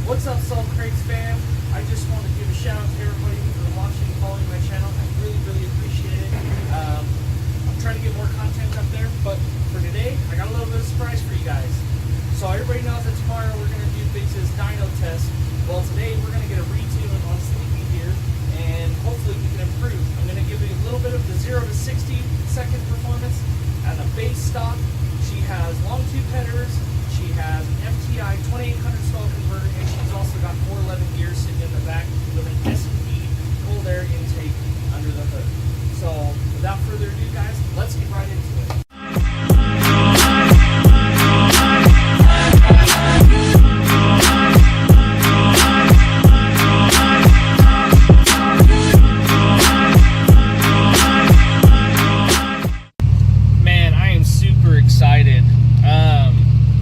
What's up, Salt Crates fam? I just want to give a shout out to everybody who's been watching and following my channel. I really appreciate it. I'm trying to get more content up there, but for today, I got a little bit of a surprise for you guys. So everybody knows that tomorrow we're going to do Biggs' dyno test. Well, today we're going to get a retune on Sleepy here, and hopefully we can improve. I'm going to give you a little bit of the 0 to 60 second performance and the base stock. She has Longtube headers. She has an FTI 2800 stall converter, and she's also got 411 gears sitting in the back with an S&P cold air intake under the hood. So without further ado, guys, let's get right into it. Man, I am super excited.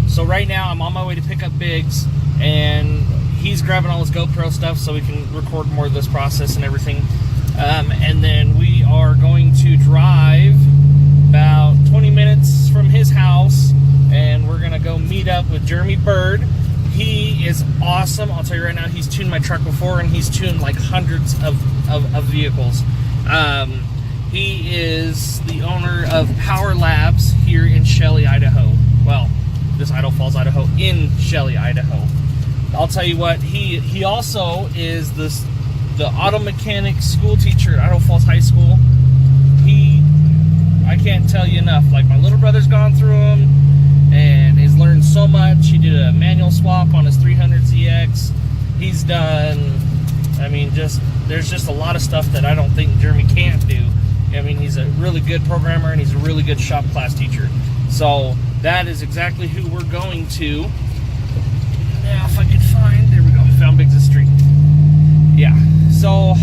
So right now I'm on my way to pick up Biggs, and he's grabbing all his GoPro stuff so we can record more of this process and everything. And then we are going to drive about 20 minutes from his house, and we're gonna go meet up with Jeremy Bird. He is awesome. I'll tell you right now, he's tuned my truck before, and he's tuned like hundreds of vehicles. He is the owner of Powerlabs here in Shelley, Idaho. Well, this Idaho Falls, Idaho, in Shelley, Idaho. I'll tell you what, he also is the auto mechanic school teacher at Idaho Falls High School. I can't tell you enough. Like, my little brother's gone through him and he's learned so much. He did a manual swap on his 300ZX. He's done, I mean, there's just a lot of stuff that I don't think Jeremy can't do. I mean, he's a really good programmer and he's a really good shop class teacher. So that is exactly who we're going to. Now, if I could find, there we go, found Biggs' street. Yeah, so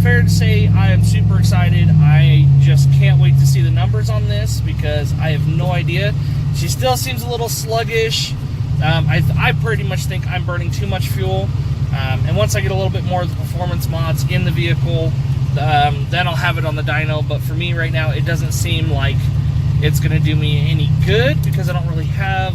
fair to say I am super excited. I just can't wait to see the numbers on this because I have no idea. She still seems a little sluggish. I pretty much think I'm burning too much fuel. And once I get a little bit more of the performance mods in the vehicle, then I'll have it on the dyno. But for me right now, it doesn't seem like it's going to do me any good because I don't really have,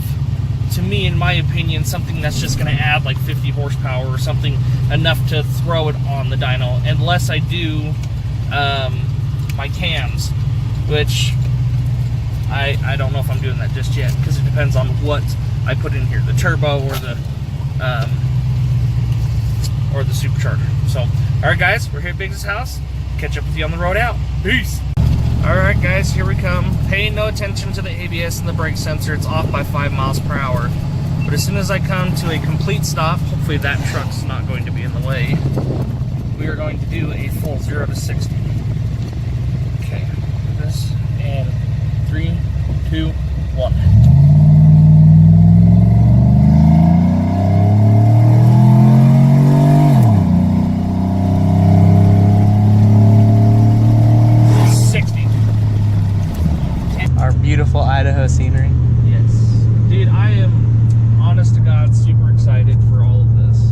to me, in my opinion, something that's just going to add like 50 horsepower or something enough to throw it on the dyno, unless I do my cams, which I don't know if I'm doing that just yet because it depends on what I put in here, the turbo or the supercharger. So, all right, guys, we're here at Biggs' house. Catch up with you on the road out. Peace. Alright guys, here we come. Pay no attention to the ABS and the brake sensor. It's off by 5 miles per hour. But as soon as I come to a complete stop, hopefully that truck's not going to be in the way, we are going to do a full 0 to 60. Okay, this, and 3, 2, 1. Beautiful Idaho scenery. Yes. Dude, I am, honest to God, super excited for all of this.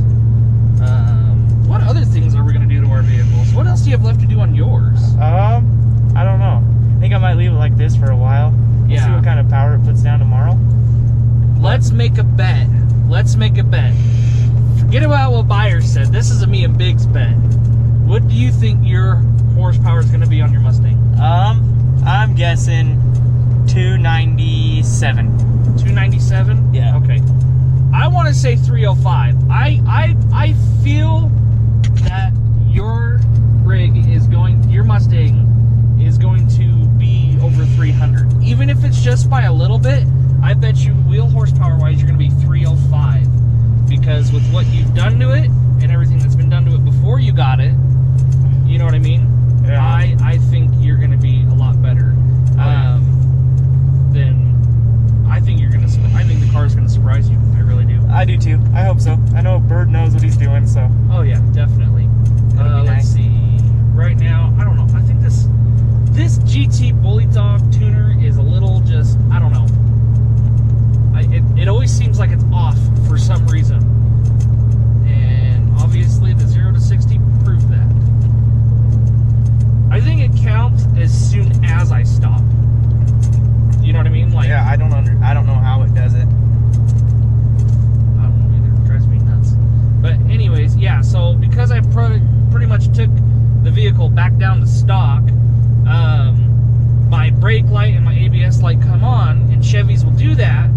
What other things are we going to do to our vehicles? What else do you have left to do on yours? I don't know. I think I might leave it like this for a while. We'll see what kind of power it puts down tomorrow. Let's make a bet. Let's make a bet. Forget about what Buyer said. This is a me and Biggs bet. What do you think your horsepower is going to be on your Mustang? I'm guessing 297. 297? Yeah. Okay. I want to say 305. I feel that your Mustang is going to be over 300. Even if it's just by a little bit, I bet you wheel horsepower wise you're going to be 305. Because with what you've done to it and everything that's been done to it before you got it, you know what I mean? Yeah. I think you're going to be a lot better. Then I think I think the car is going to surprise you. I really do. I do too. I hope so. I know Bird knows what he's doing, so. Oh yeah, definitely. Let's see. Right now, I don't know. I think this GT Bully Dog tuner is a little just, I don't know. It always seems like it's off for some reason. And obviously the 0 to 60 proved that. I think it counts as soon as I stop. You know what I mean? Like, yeah, I don't know how it does it. I don't know either. It drives me nuts. much took the vehicle back down to stock. My brake light and my ABS light come on, and Chevys will do that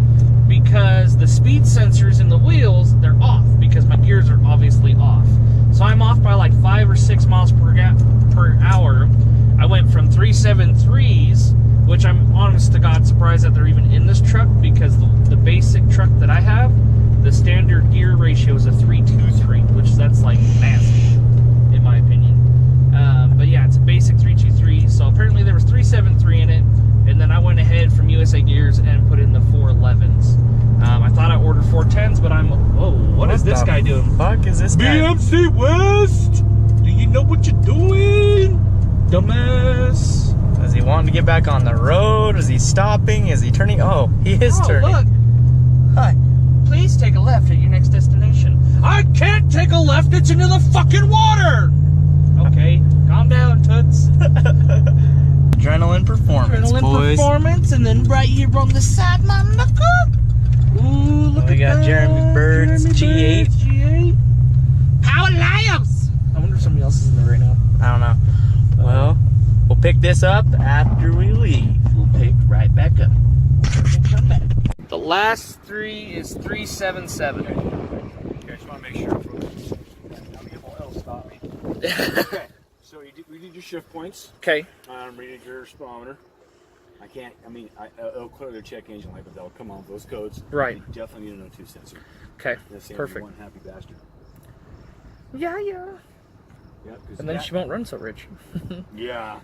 because the speed sensors in the wheels, they're off because my gears are obviously off. So I'm off by like 5 or 6 miles per hour. I went from 373s, which I'm honest to God surprised that they're even in this truck, because the basic truck that I have, the standard gear ratio is a 323, which that's like nasty in my opinion. But yeah, it's a basic 323. So apparently there was 373 in it, and then I went ahead from USA Gears and put in the 411s. I thought I ordered 410s, but whoa, what is this guy doing? Fuck is this guy? BMC West, do you know what you're doing, dumbass? Is he wanting to get back on the road? Is he stopping? Is he turning? Oh, he is turning. Look. Hi. Please take a left at your next destination. I can't take a left, it's into the fucking water! Okay, calm down, toots. Adrenaline performance, Adrenaline boys. performance, and then right here on the side, my knuckle. Ooh, look at that. We got Jeremy Bird's G8. G8. Powerlabs! I wonder if somebody else is in there right now. I don't know. Well, we'll pick this up after we leave. We'll pick right back up. Come back. The last 3 is 377. Okay, I just want to make sure. I'm able to stop me. Okay, so we did your shift points. Okay. I'm reading your speedometer. It'll clearly check engine light, but they'll come on with those codes. Right. You definitely need an O2 sensor. Okay, That's perfect. One happy bastard. Yeah. Yeah. And then she won't run so rich. Yeah,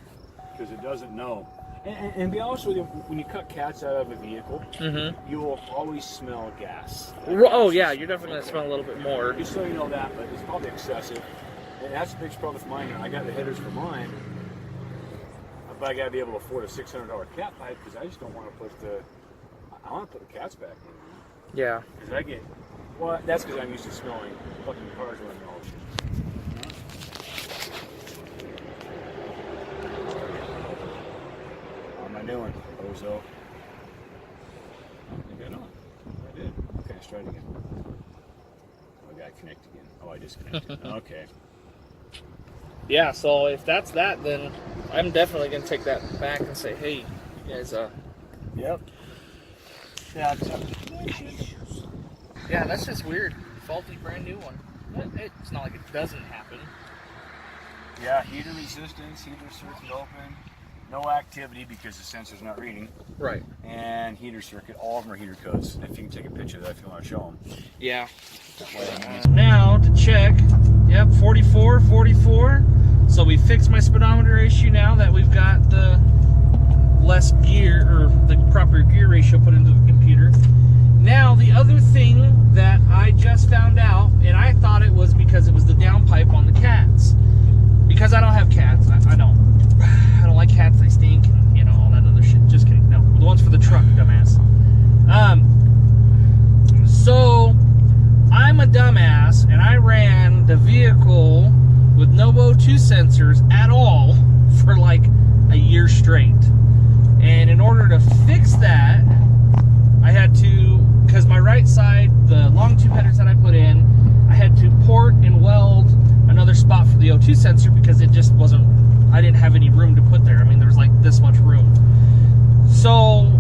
because it doesn't know. And be honest with you, when you cut cats out of a vehicle, you will always smell gas. Oh yeah, you're definitely going to smell a little bit more. Just so you know that, but it's probably excessive. And that's the biggest problem with mine. I got the headers for mine, but I got to be able to afford a $600 cat pipe, because I just don't want to put I want to put the cats back in. Yeah. Because that's because I'm used to smelling fucking cars running all the shit. How am I doing, bozo? I think I know. I did. Okay, let's try it again. Oh, I got to connect again. Oh, I disconnected. Okay. Yeah, so if that's that, then I'm definitely going to take that back and say, hey, you guys, Yep. yeah, that's just weird. Faulty brand new one. It's not like it doesn't happen. Yeah, heater resistance, heater circuit open, no activity because the sensor's not reading. Right. And heater circuit, all of them are heater codes. If you can take a picture of that if you want to show them. Yeah. Now to check, yep, 44, 44. So we fixed my speedometer issue now that we've got the less gear, or the proper gear ratio put into the computer. Now the other thing that I just found out, and I thought it was because it was the downpipe on the cats. Because I don't have cats. I don't like cats, they stink, and you know, all that other shit. Just kidding. No, the ones for the truck, dumbass. So I'm a dumbass, and I ran the vehicle with no O2 sensors at all for like a year straight. And in order to fix that, I had to, because my right side, the Longtube headers that I put in, I had to port and weld another spot for the O2 sensor because it just wasn't, I didn't have any room to put there. I mean, there was like this much room. So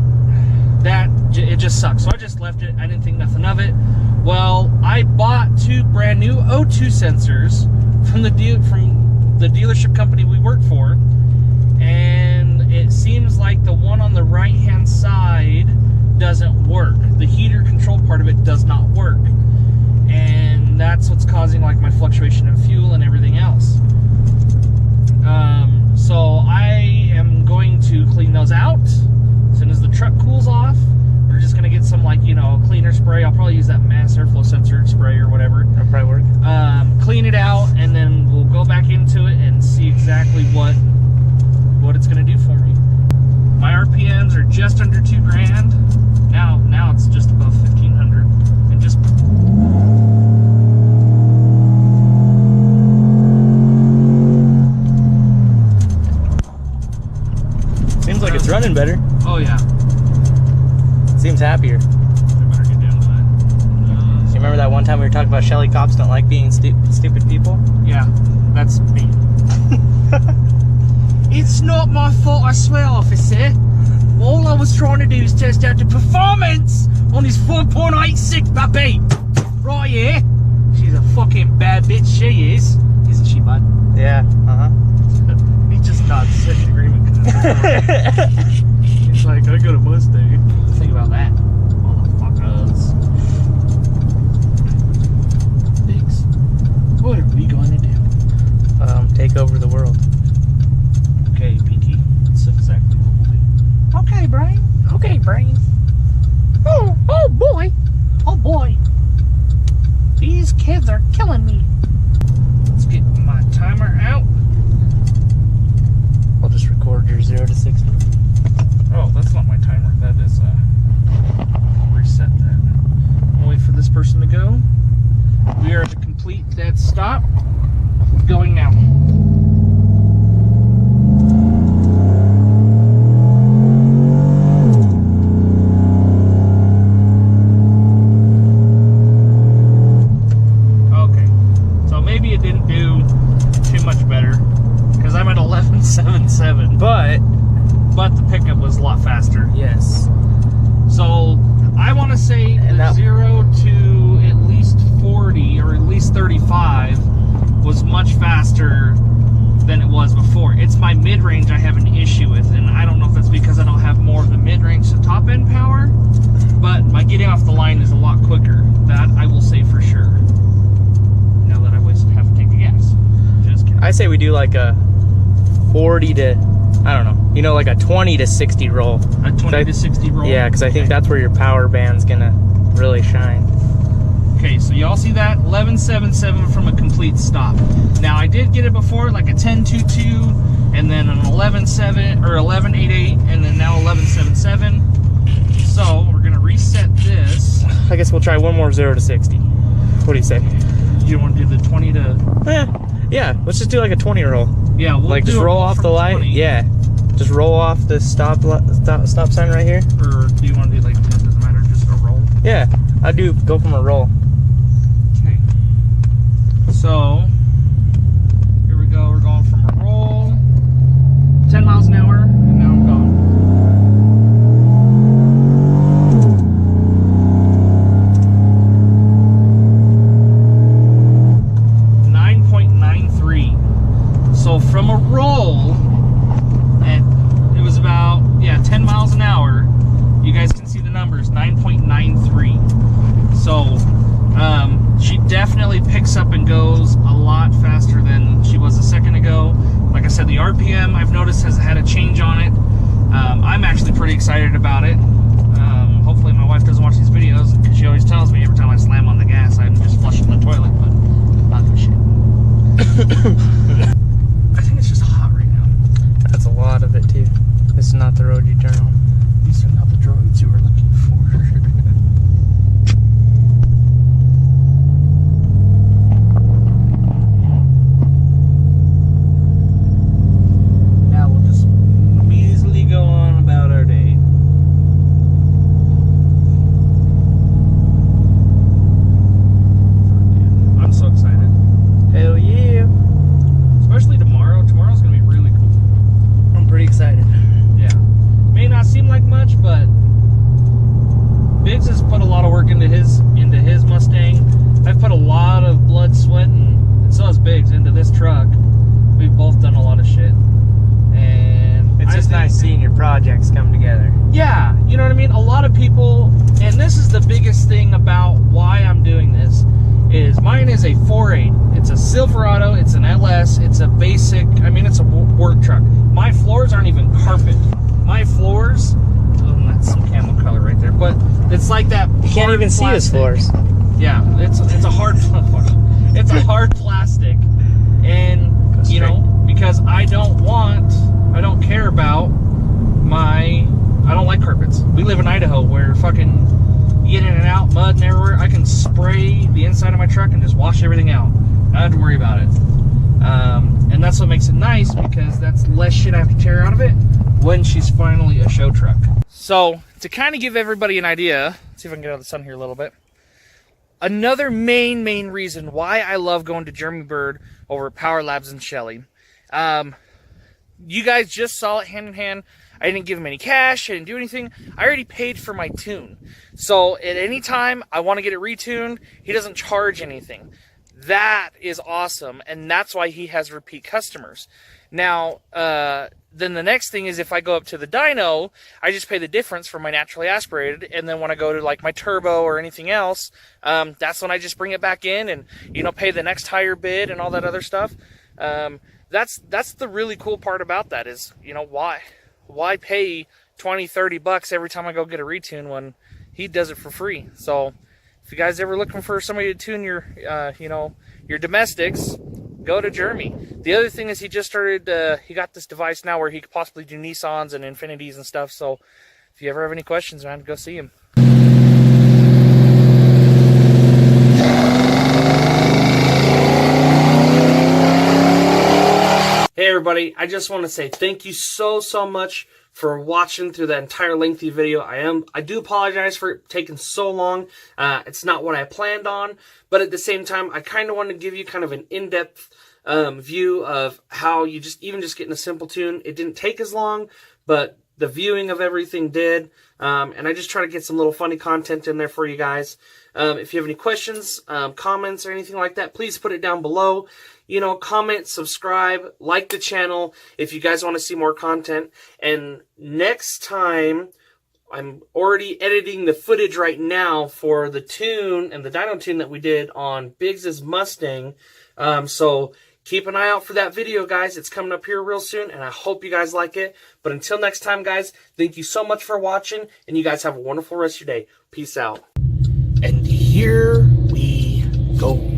it just sucked. So I just left it. I didn't think nothing of it. Well, I bought 2 brand new O2 sensors from the dealership company we work for, and it seems like the one on the right hand side doesn't work. The heater control part of it does not work, and that's what's causing like my fluctuation in fuel and everything else. So I am going to clean those out as soon as the truck cools off. We're just gonna get some, like, you know, cleaner spray. I'll probably use that mass airflow sensor spray or whatever. That'll probably work. Clean it out, and then we'll go back into it and see exactly what it's gonna do for me. My RPMs are just under 2 grand. Now it's just above 1,500, and just. Seems like it's running better. Oh yeah. Seems happier. I better get down to that. You remember remember that one time we were talking about Shelley cops don't like being stupid people? Yeah, that's me. It's not my fault, I swear, officer. All I was trying to do is test out the performance on his 4.86 puppy. Right here. She's a fucking bad bitch, she is. Isn't she, bud? Yeah, He just nods such an agreement. He's like, I got a Mustang. Think about that. Motherfuckers. Biggs, what are we going to do? take over the world. Okay, Pinky. That's exactly what we'll do. Okay, Brian. Okay, Brian. Oh boy. Oh boy. These kids are killing me. Let's get my timer out. I'll just record your 0 to 60. Oh, that's not my timer. That is, reset that. I'll wait for this person to go. We are to complete that stop. Going now. Okay. So maybe it didn't do too much better because I'm at 11.77. But the pickup was a lot faster. Yes. So I want to say the 0 to at least 40 or at least 35 was much faster than it was before. It's my mid-range I have an issue with, and I don't know if that's because I don't have more of the mid-range to top-end power, but my getting off the line is a lot quicker. That I will say for sure. Now that I wasted half a tank of gas. Just kidding. I say we do like a 40 to, I don't know, you know, like a 20 to 60 roll. A 20 to 60 roll? Yeah, because I think that's where your power band's gonna really shine. Okay, so y'all see that? 11.77 from a complete stop. Now, I did get it before, like a 10.22, and then an 11.7, or 11.88, and then now 11.77. So, we're gonna reset this. I guess we'll try one more 0 to 60. What do you say? You want to do the 20 to... Yeah, let's just do like a 20 roll. Yeah, we'll like do just roll off the light. 20. Yeah, just roll off the stop sign right here. Or do you want to do like, it doesn't matter, just a roll? Yeah, I do go from a roll. Okay. So, here we go. We're going from a roll, 10 miles an hour, and now I'm gone. So from a roll, and it was about 10 miles an hour. You guys can see the numbers, 9.93. So she definitely picks up and goes a lot faster than she was a second ago. Like I said, the RPM I've noticed has had a change on it. I'm actually pretty excited about it. Hopefully my wife doesn't watch these videos because she always tells me every time I slam on the gas I'm just flushing the toilet, but not the shit. I think it's just hot right now. That's a lot of it too. This is not the road you turn on. These are not the droids you were looking for. Now we'll just easily go on about our day. I'm so excited. Hell yeah. Especially tomorrow. Tomorrow's gonna be really cool. I'm pretty excited. Yeah. May not seem like much, but Biggs has put a lot of work into his Mustang. I've put a lot of blood, sweat, and so has Biggs into this truck. We've both done a lot of shit. And It's just nice seeing your projects come together. Yeah, you know what I mean? A lot of people, and this is the biggest thing about why I'm doing this, is mine is a 4.8. It's a Silverado, it's an LS, it's a basic, I mean, it's a work truck. My floors aren't even carpet. My floors, that's some camel color right there, but it's like that. You can't even see his floors. Yeah, it's a hard, it's a hard plastic, and you know, because I don't care about I don't like carpets. We live in Idaho where fucking get in and out, mud and everywhere. I can spray the inside of my truck and just wash everything out. I don't have to worry about it. And that's what makes it nice because that's less shit I have to tear out of it when she's finally a show truck. So to kind of give everybody an idea, let's see if I can get out of the sun here a little bit. another main reason why I love going to Jeremy Bird over at Powerlabs and Shelley. You guys just saw it hand in hand. I didn't give him any cash. I didn't do anything. I already paid for my tune. So at any time I want to get it retuned, he doesn't charge anything. That is awesome. And that's why he has repeat customers. Now, then the next thing is if I go up to the dyno, I just pay the difference for my naturally aspirated. And then when I go to like my turbo or anything else, that's when I just bring it back in and, you know, pay the next higher bid and all that other stuff. That's the really cool part about that is, you know, why pay 20, 30 bucks every time I go get a retune when he does it for free. So if you guys ever looking for somebody to tune your, you know, your domestics, go to Jeremy. The other thing is he just started, he got this device now where he could possibly do Nissans and Infinities and stuff. So if you ever have any questions, man, go see him. Hey everybody, I just want to say thank you so much for watching through that entire lengthy video. I do apologize for it taking so long. It's not what I planned on, but at the same time, I kind of want to give you kind of an in-depth view of how you just getting a simple tune. It didn't take as long, but the viewing of everything did. And I just try to get some little funny content in there for you guys. If you have any questions, comments, or anything like that, please put it down below. You know, comment, subscribe, like the channel if you guys want to see more content. And next time, I'm already editing the footage right now for the tune and the dyno tune that we did on Biggs's Mustang. So keep an eye out for that video, guys. It's coming up here real soon, and I hope you guys like it. But until next time, guys, thank you so much for watching, and you guys have a wonderful rest of your day. Peace out. And here we go.